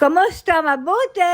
Kumusta? Mabuti!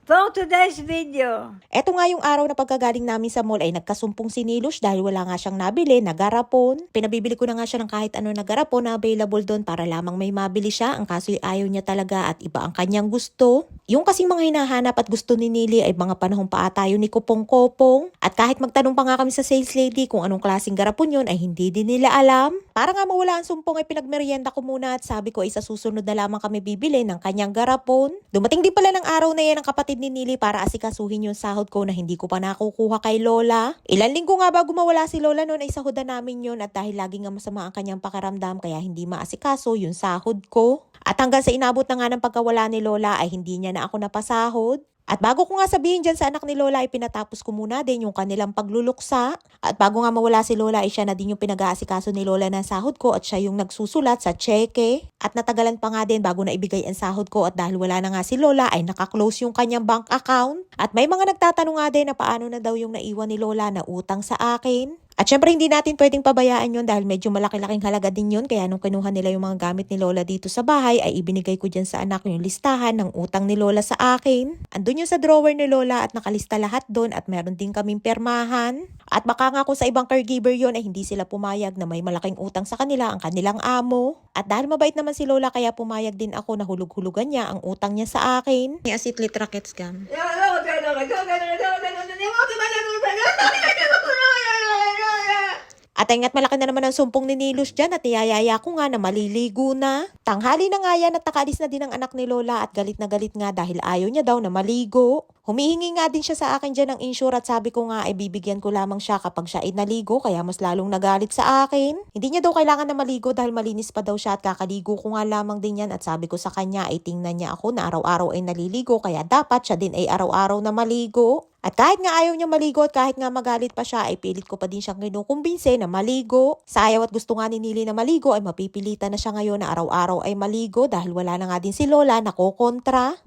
For today's video. Eto nga yung araw na pagkagaling namin sa mall ay nagkasumpong si Nilush dahil wala nga siyang nabili na garapon. Pinabibili ko na nga siya ng kahit ano na garapon na available doon para lamang may mabili siya. Ang kaso ayaw niya talaga at iba ang kanyang gusto. Yung kasing mga hinahanap at gusto ni Nili ay mga panahong pa tayo ni Kopong-Kopong. At kahit magtanong pa nga kami sa sales lady kung anong klaseng garapon yun ay hindi din nila alam. Para nga mawala ang sumpong ay pinagmerienda ko muna at sabi ko ay sa susunod na lamang kami bibili ng kanyang garapon. Dumating din pala ng araw na yan ang kapatid ni Nili para asikasuhin yung sahod ko na hindi ko pa nakukuha kay Lola. Ilang linggo nga bago mawala si Lola noon ay sahudan namin yun at dahil lagi nga masama ang kanyang pakiramdam kaya hindi maasikaso yung sahod ko. At hanggang sa inabot na nga ng pagkawala ni Lola ay hindi niya na ako napasahod. At bago ko nga sabihin dyan sa anak ni Lola ay pinatapos ko muna din yung kanilang pagluluksa. At bago nga mawala si Lola ay siya na din yung pinag-aasikaso ni Lola ng sahod ko at siya yung nagsusulat sa cheque. At natagalan pa nga din bago na ibigay ang sahod ko at dahil wala na nga si Lola ay nakaklose yung kanyang bank account. At may mga nagtatanong nga din na paano na daw yung naiwan ni Lola na utang sa akin. At syempre hindi natin pwedeng pabayaan yun dahil medyo malaki-laking halaga din yun. Kaya nung kinuha nila yung mga gamit ni Lola dito sa bahay ay ibinigay ko dyan sa anak yung listahan ng utang ni Lola sa akin. Andun yung sa drawer ni Lola at nakalista lahat doon at meron din kaming permahan. At baka nga kung sa ibang caregiver yun ay hindi sila pumayag na may malaking utang sa kanila ang kanilang amo. At dahil mabait naman si Lola kaya pumayag din ako na hulug-hulugan niya ang utang niya sa akin. Ni Asitlit Racket Scam. At ingat malaki na naman ang sumpong ni Nilush dyan at niyayaya ko nga na maliligo na. Tanghali na nga yan at nakaalis na din ang anak ni Lola at galit na galit nga dahil ayaw niya daw na maligo. Humihingi nga din siya sa akin dyan ng insure at sabi ko nga ay bibigyan ko lamang siya kapag siya ay naligo kaya mas lalong nagalit sa akin. Hindi niya daw kailangan na maligo dahil malinis pa daw siya at kakaligo ko nga lamang din yan at sabi ko sa kanya ay tingnan niya ako na araw-araw ay naliligo kaya dapat siya din ay araw-araw na maligo. At kahit nga ayaw niya maligo at kahit nga magalit pa siya ay pilit ko pa din siyang kinukumbinse na maligo. Sa ayaw at gusto nga ni Nili na maligo ay mapipilitan na siya ngayon na araw-araw ay maligo dahil wala na nga din si Lola na kokontra.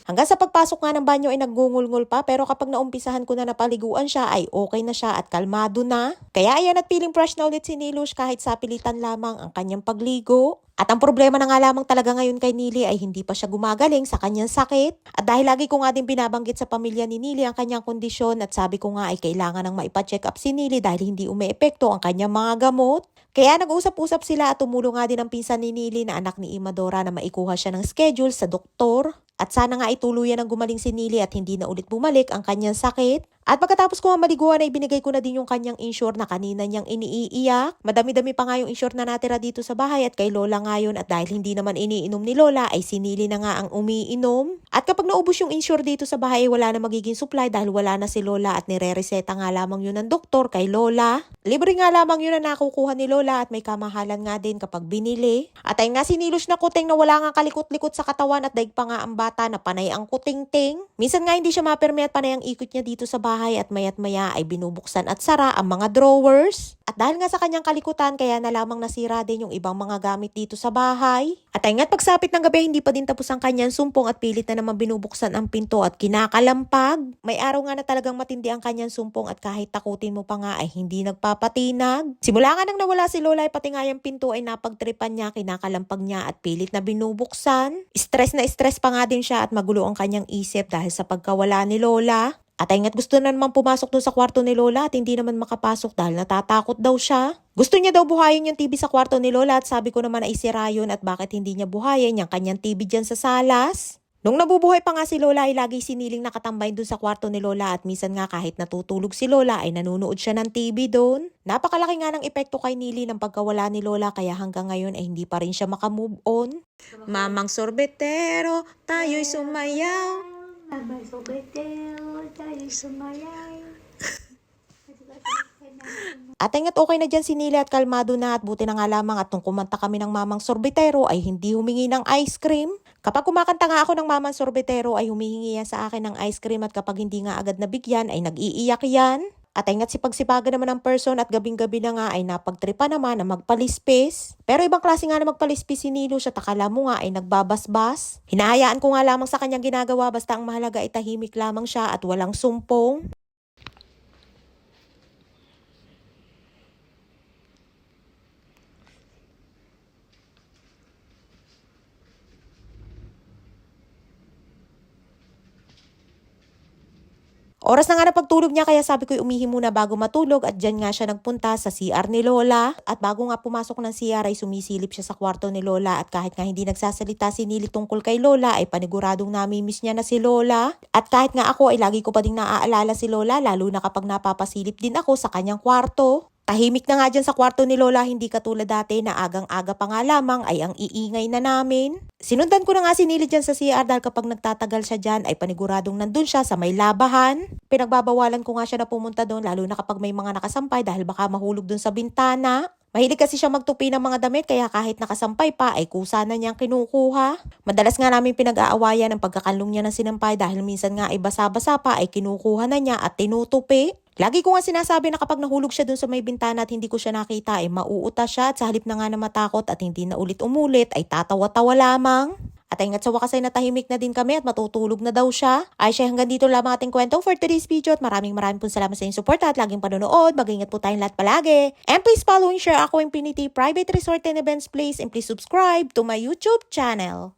Hanggang sa pagpasok nga ng banyo ay naggungulngul pa pero kapag naumpisahan ko na napaliguan siya ay okay na siya at kalmado na. Kaya ayan at feeling fresh na ulit si Nilush kahit sa pilitan lamang ang kanyang pagligo. At ang problema na nga lamang talaga ngayon kay Nili ay hindi pa siya gumagaling sa kanyang sakit. At dahil lagi ko nga din binabanggit sa pamilya ni Nili ang kanyang kondisyon at sabi ko nga ay kailangan ng maipa-check up si Nili dahil hindi umeepekto ang kanyang mga gamot. Kaya nag-usap-usap sila at tumulong nga din ang pinsan ni Nili na anak ni Imadora na maikuha siya ng schedule sa doktor. At sana nga ituluyan ang gumaling si Nili at hindi na ulit bumalik ang kanyang sakit. At pagkatapos ko nga maliguan ay binigay ko na din yung kanyang insure na kanina niyang iniiyak. Madami-dami pa nga yung insure na natira dito sa bahay at kay Lola ngayon at dahil hindi naman iniinom ni Lola ay si Nili na nga ang umiinom. At kapag naubos yung insure dito sa bahay wala na magiging supply dahil wala na si Lola at nire-reseta nga lamang yun ng doktor kay Lola. Libre nga lamang yun na nakukuha ni Lola at may kamahalan nga din kapag binili. At ay nga si Nilush na kuting na wala nga kalikot-likot sa katawan at daig pa nga ang bata na panay ang kuting-ting. Minsan nga hindi siya maperme at panay ang ikot niya dito sa bahay at mayat maya ay binubuksan at sara ang mga drawers. At dahil nga sa kanyang kalikutan kaya na lamang nasira din yung ibang mga gamit dito sa bahay. At ay nga't pagsapit ng gabi hindi pa din tapos ang kanyang sumpong at pilit na naman binubuksan ang pinto at kinakalampag. May araw nga na talagang matindi ang kanyang sumpong at kahit takutin mo pa nga ay hindi nagpapatinag. Simula nga nang nawala si Lola ay pati nga yung pinto ay napagtripan niya, kinakalampag niya at pilit na binubuksan. Stress na stress pa nga din siya at magulo ang kanyang isip dahil sa pagkawala ni Lola. At ay nga't gusto na naman pumasok doon sa kwarto ni Lola at hindi naman makapasok dahil natatakot daw siya. Gusto niya daw buhayin yung TV sa kwarto ni Lola at sabi ko naman na isira yun at bakit hindi niya buhayin yung kanyang TV dyan sa salas. Nung nabubuhay pa nga si Lola ay lagi siniling nakatambay doon sa kwarto ni Lola at minsan nga kahit natutulog si Lola ay nanonood siya ng TV doon. Napakalaki nga ng epekto kay Nili ng pagkawala ni Lola kaya hanggang ngayon ay hindi pa rin siya makamove on. Mamang sorbetero, tayo'y sumayaw. Mamang sorbetero, tayo'y sumayaw. At ingat okay na dyan si Nili at kalmado na at buti na nga lamang at nung kumanta kami ng Mamang Sorbetero ay hindi humingi ng ice cream. Kapag kumakanta nga ako ng Mamang Sorbetero ay humihingi yan sa akin ng ice cream at kapag hindi nga agad nabigyan ay nag-iiyak yan. At ingat sipagsipagan naman ng person at gabing-gabi na nga ay napagtripa naman na magpalispis. Pero ibang klase nga na magpalispis si Nilush at akala mo nga ay nagbabasbas. Hinahayaan ko nga lamang sa kanyang ginagawa basta ang mahalaga ay tahimik lamang siya at walang sumpong. Oras na nga na pagtulog niya kaya sabi ko umihi muna bago matulog at dyan nga siya nagpunta sa CR ni Lola. At bago nga pumasok ng CR ay sumisilip siya sa kwarto ni Lola at kahit nga hindi nagsasalita si Nili tungkol kay Lola ay paniguradong namimiss niya na si Lola. At kahit nga ako ay lagi ko pa ding naaalala si Lola lalo na kapag napapasilip din ako sa kanyang kwarto. Tahimik na nga dyan sa kwarto ni Lola, hindi katulad dati na agang-aga pa nga lamang ay ang iingay na namin. Sinundan ko na nga si Nili dyan sa CR dahil kapag nagtatagal siya dyan ay paniguradong nandun siya sa may labahan. Pinagbabawalan ko nga siya na pumunta doon lalo na kapag may mga nakasampay dahil baka mahulog doon sa bintana. Mahilig kasi siya magtupi ng mga damit kaya kahit nakasampay pa ay kusa na niyang kinukuha. Madalas nga namin pinag-aawayan ang pagkakanlong niya ng sinampay dahil minsan nga ay basa-basa pa ay kinukuha na niya at tinutupi. Lagi ko nga sinasabi na kapag nahulog siya dun sa may bintana at hindi ko siya nakita ay mauuta siya at sa halip na nga na matakot at hindi na ulit-umulit ay tatawa-tawa lamang. At ay nga't sa wakas ay natahimik na din kami at matutulog na daw siya. Ay siya hanggang dito lamang ating kwento for today's video at maraming po salamat sa inyong support at laging panonood. Mag-ingat po tayong lahat palagi. And please follow and share Ako Infinity Private Resort and Events Place and please subscribe to my YouTube channel.